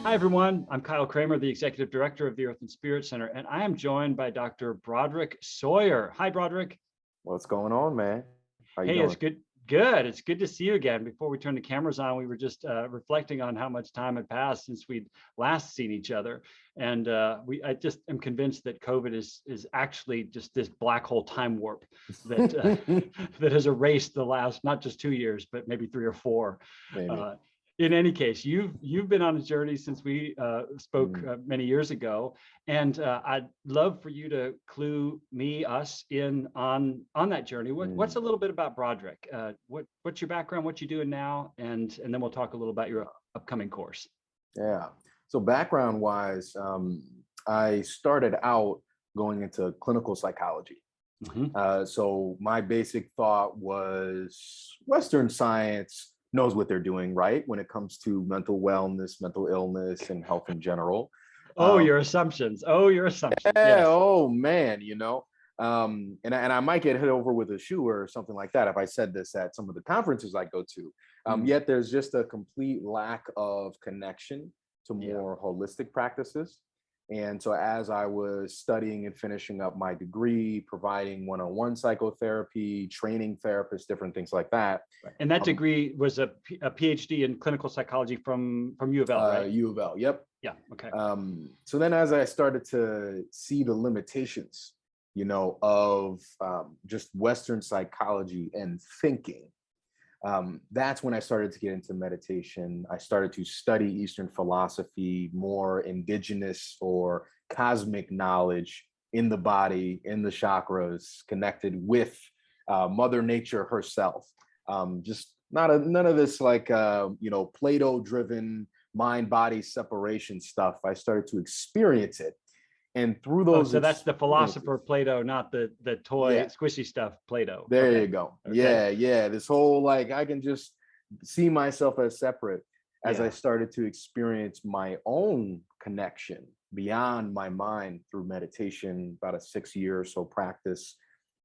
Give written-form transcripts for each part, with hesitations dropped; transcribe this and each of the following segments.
Hi, everyone. I'm Kyle Kramer, the Executive Director of the Earth and Spirit Center, and I am joined by Dr. Broderick Sawyer. Hi, Broderick. What's going on, man? How you Hey, doing? it's good. Good. It's good to see you again. Before we turn the cameras on, we were just reflecting on how much time had passed since we'd last seen each other, and I just am convinced that COVID is actually just this black hole time warp that that has erased the last not just 2 years, but maybe 3 or 4. Maybe. In any case, you've been on a journey since we spoke many years ago, and I'd love for you to clue us in on that journey. What's a little bit about Broderick? What's your background? What you doing now? And then we'll talk a little about your upcoming course. Yeah. So background-wise, I started out going into clinical psychology. So my basic thought was Western science knows what they're doing, right? When it comes to mental wellness, mental illness, and health in general. Your assumptions. Your assumptions. Yeah, yes. Oh man, and I might get hit over with a shoe or something like that if I said this at some of the conferences I go to. Yet there's just a complete lack of connection to more holistic practices. And so as I was studying and finishing up my degree, providing one-on-one psychotherapy, training therapists, different things like that. And that degree was a PhD in clinical psychology from U of L, right? U of L, yep. Yeah, okay. So then as I started to see the limitations, of just Western psychology and thinking, that's when I started to get into meditation. I started to study Eastern philosophy, more indigenous or cosmic knowledge in the body, in the chakras, connected with Mother Nature herself. Just none of this like Plato-driven mind-body separation stuff. I started to experience it. And through those, so that's the philosopher Plato, not the toy squishy stuff Plato. There you go. Okay. Yeah. This whole I can just see myself as separate as I started to experience my own connection beyond my mind through meditation, about a 6 year or so practice,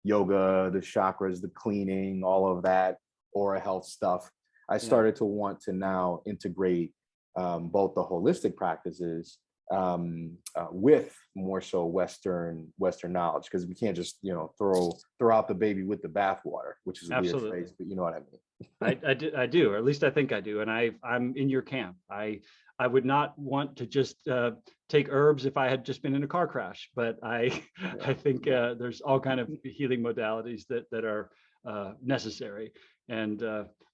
yoga, the chakras, the cleaning, all of that, aura health stuff. I started to want to now integrate both the holistic practices with more so Western knowledge, because we can't just throw out the baby with the bathwater, which is a weird phrase, but you know what I mean. I do, or at least I think I do, and I'm in your camp. I would not want to just take herbs if I had just been in a car crash, but I think there's all kind of healing modalities that are necessary, and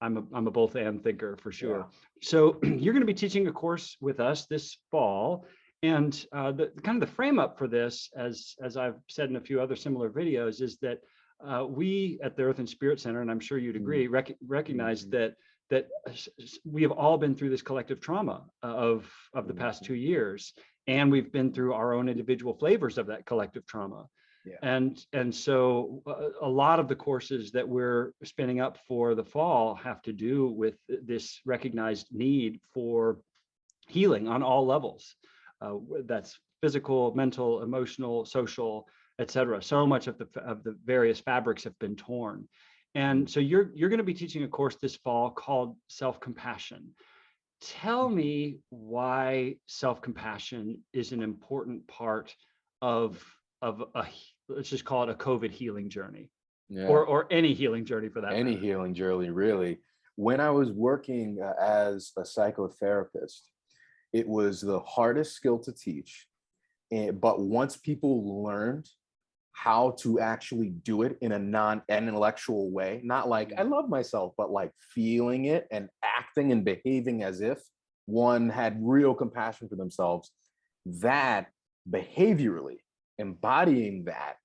I'm a both and thinker for sure. So you're going to be teaching a course with us this fall. And the kind of the frame up for this, as I've said in a few other similar videos, is that we at the Earth and Spirit Center, and I'm sure you'd agree, recognize that we have all been through this collective trauma of the past 2 years, and we've been through our own individual flavors of that collective trauma. And so a lot of the courses that we're spinning up for the fall have to do with this recognized need for healing on all levels. That's physical, mental, emotional, social, etc. So much of the various fabrics have been torn. And so you're going to be teaching a course this fall called Self-Compassion. Tell me why self-compassion is an important part of let's just call it a COVID healing journey, or any healing journey for that matter. Any healing journey, really. When I was working as a psychotherapist, it was the hardest skill to teach. But once people learned how to actually do it in a non-intellectual way, not like I love myself, but like feeling it and acting and behaving as if one had real compassion for themselves, that behaviorally embodying that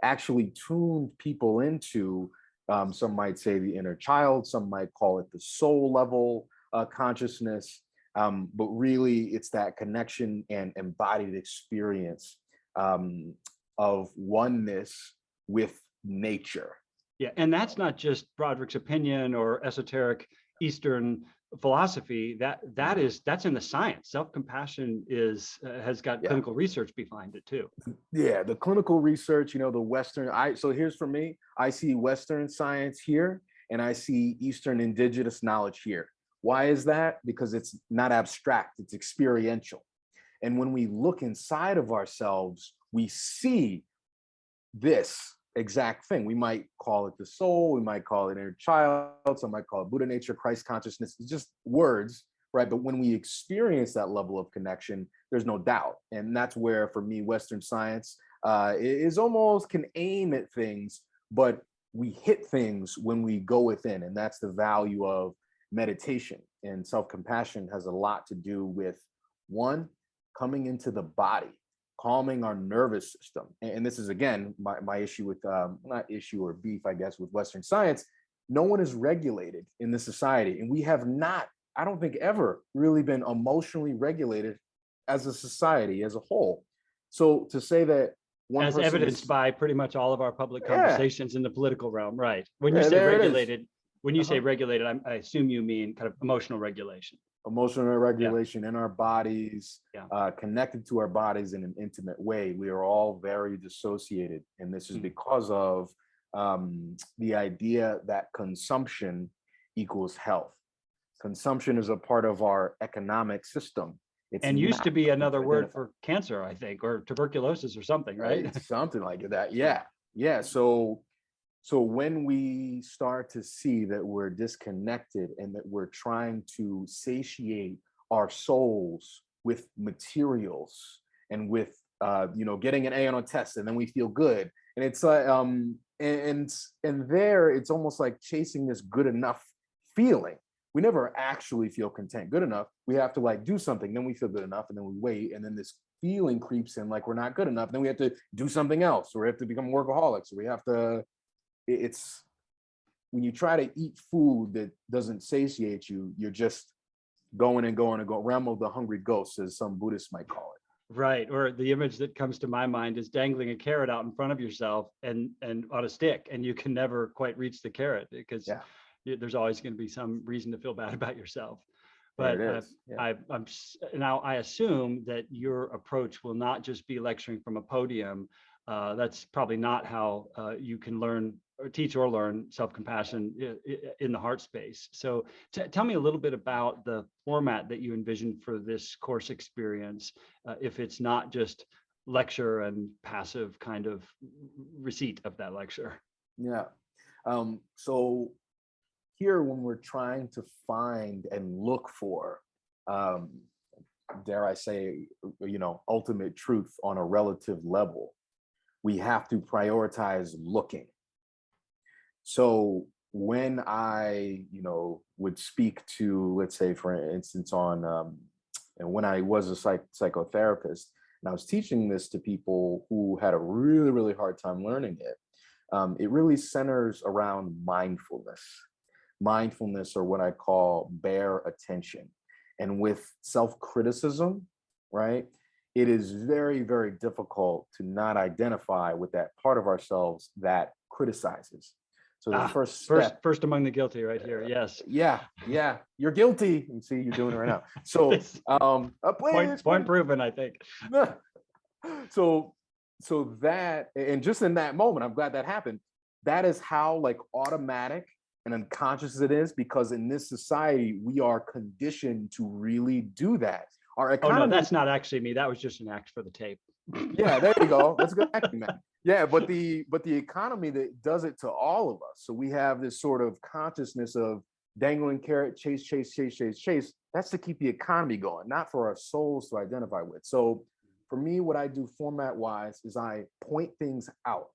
actually tuned people into, some might say the inner child, some might call it the soul level consciousness. But really, it's that connection and embodied experience of oneness with nature. Yeah, and that's not just Broderick's opinion or esoteric Eastern philosophy. That's in the science. Self-compassion has got clinical research behind it too. Yeah, the clinical research, the Western. So here's for me. I see Western science here, and I see Eastern indigenous knowledge here. Why is that? Because it's not abstract, it's experiential. And when we look inside of ourselves, we see this exact thing. We might call it the soul, we might call it inner child, some might call it Buddha nature, Christ consciousness. It's just words, right? But when we experience that level of connection, there's no doubt. And that's where, for me, Western science is almost can aim at things, but we hit things when we go within. And that's the value of meditation. And self-compassion has a lot to do with, one, coming into the body, calming our nervous system. And this is, again, my issue with, not issue or beef, I guess, with Western science. No one is regulated in this society. And we have not, I don't think, ever really been emotionally regulated as a society as a whole. So to say that one as person evidenced is, by pretty much all of our public yeah, conversations in the political realm, right? When you yeah, say there it is. regulated, when you say regulated, I assume you mean kind of emotional regulation. Emotional regulation in our bodies, Yeah. connected to our bodies in an intimate way. We are all very dissociated. And this is because of the idea that consumption equals health. Consumption is a part of our economic system. It's And used to not be another word identified. for cancer, I think, or tuberculosis or something, right? It's something like that. Yeah. Yeah. So when we start to see that we're disconnected and that we're trying to satiate our souls with materials and with getting an A on a test, and then we feel good, and it's like and there it's almost like chasing this good enough feeling. We never actually feel content, good enough. We have to like do something, then we feel good enough, and then we wait, and then this feeling creeps in like we're not good enough. Then we have to do something else, or we have to become workaholics, or we have to. It's when you try to eat food that doesn't satiate you, you're just going and going and going. Realm of the hungry ghost, as some Buddhists might call it. Right. Or the image that comes to my mind is dangling a carrot out in front of yourself and on a stick, and you can never quite reach the carrot because there's always going to be some reason to feel bad about yourself. But I'm now I assume that your approach will not just be lecturing from a podium. That's probably not how you can learn or teach or learn self-compassion in the heart space. So tell me a little bit about the format that you envisioned for this course experience, if it's not just lecture and passive kind of receipt of that lecture. Yeah. So here, when we're trying to find and look for, dare I say, ultimate truth on a relative level, we have to prioritize looking. So when I, would speak to, let's say, for instance, on, and when I was a psychotherapist, and I was teaching this to people who had a really, really hard time learning it, it really centers around mindfulness. Mindfulness, or what I call bare attention. And with self-criticism, right, it is very, very difficult to not identify with that part of ourselves that criticizes. So the first step, first among the guilty right here. Yes. Yeah. You're guilty. You see, you're doing it right now. So point proven, I think. So that, and just in that moment, I'm glad that happened. That is how like automatic and unconscious it is, because in this society, we are conditioned to really do that. Our economy. Oh, no, that's not actually me. That was just an act for the tape. Yeah, there you go. That's good acting, man. Yeah, but the economy that does it to all of us. So we have this sort of consciousness of dangling carrot, chase. That's to keep the economy going, not for our souls to identify with. So for me, what I do format wise is I point things out.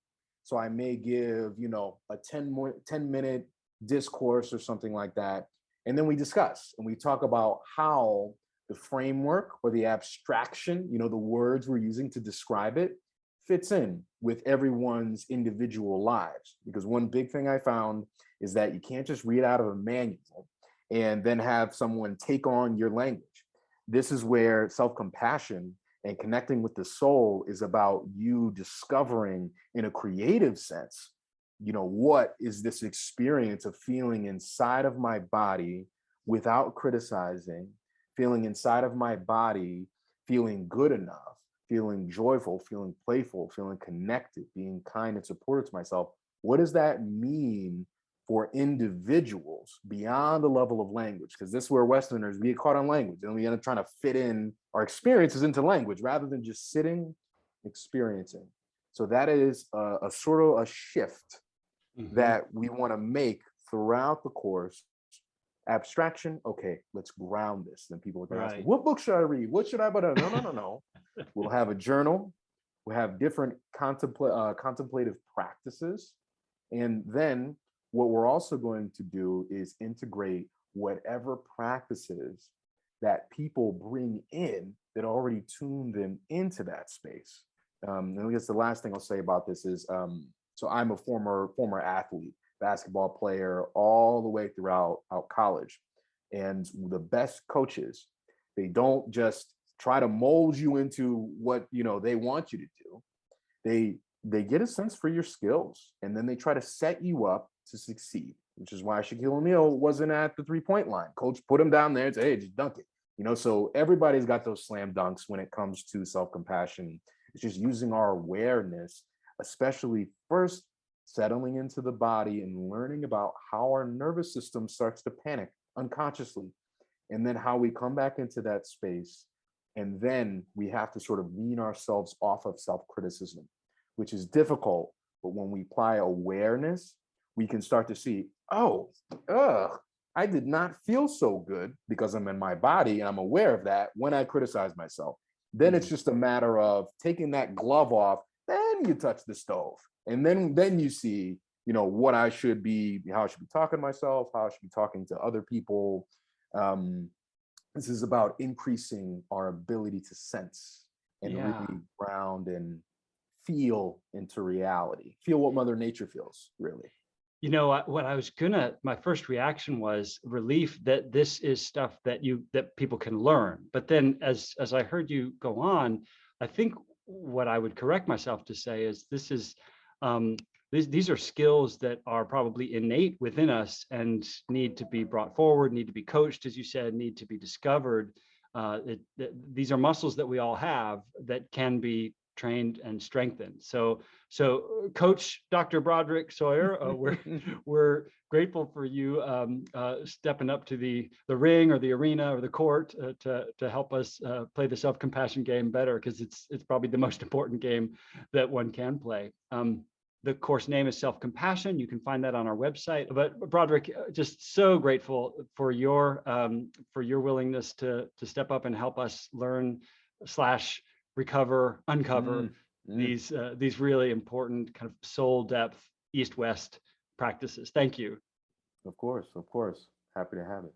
So I may give, a 10-minute discourse or something like that. And then we discuss and we talk about how the framework or the abstraction, the words we're using to describe it, fits in with everyone's individual lives. Because one big thing I found is that you can't just read out of a manual and then have someone take on your language. This is where self-compassion and connecting with the soul is about you discovering in a creative sense, what is this experience of feeling inside of my body without criticizing, feeling inside of my body, feeling good enough, feeling joyful, feeling playful, feeling connected, being kind and supportive to myself. What does that mean for individuals beyond the level of language, because this is where Westerners we get caught on language and we end up trying to fit in our experiences into language rather than just sitting, experiencing. So that is a sort of a shift that we want to make throughout the course. Abstraction, okay, let's ground this. Then people are going to ask me, what book should I read? What should I? But no. We'll have a journal. We'll have different contemplative practices, and then what we're also going to do is integrate whatever practices that people bring in that already tune them into that space. And I guess the last thing I'll say about this is, so I'm a former athlete, basketball player, all the way throughout college. And the best coaches, they don't just try to mold you into what they want you to do. They get a sense for your skills, and then they try to set you up to succeed, which is why Shaquille O'Neal wasn't at the 3-point line. Coach put him down there and said, hey, just dunk it. So everybody's got those slam dunks when it comes to self-compassion. It's just using our awareness, especially first settling into the body and learning about how our nervous system starts to panic unconsciously, and then how we come back into that space. And then we have to sort of wean ourselves off of self-criticism, which is difficult. But when we apply awareness, we can start to see, I did not feel so good because I'm in my body and I'm aware of that when I criticize myself. Then it's just a matter of taking that glove off, then you touch the stove. And then you see, what how I should be talking to myself, how I should be talking to other people. This is about increasing our ability to sense and really ground and feel into reality, feel what Mother Nature feels, really. My first reaction was relief that this is stuff that people can learn. But then as I heard you go on, I think what I would correct myself to say is these are skills that are probably innate within us and need to be brought forward, need to be coached, as you said, need to be discovered. These are muscles that we all have that can be trained and strengthened. So Coach Dr. Broderick Sawyer, we're grateful for you stepping up to the ring or the arena or the court to help us play the self-compassion game better, because it's probably the most important game that one can play. The course name is Self-Compassion. You can find that on our website. But Broderick, just so grateful for your willingness to step up and help us learn / recover, uncover these really important kind of soul depth, east-west practices. Thank you. Of course. Happy to have it.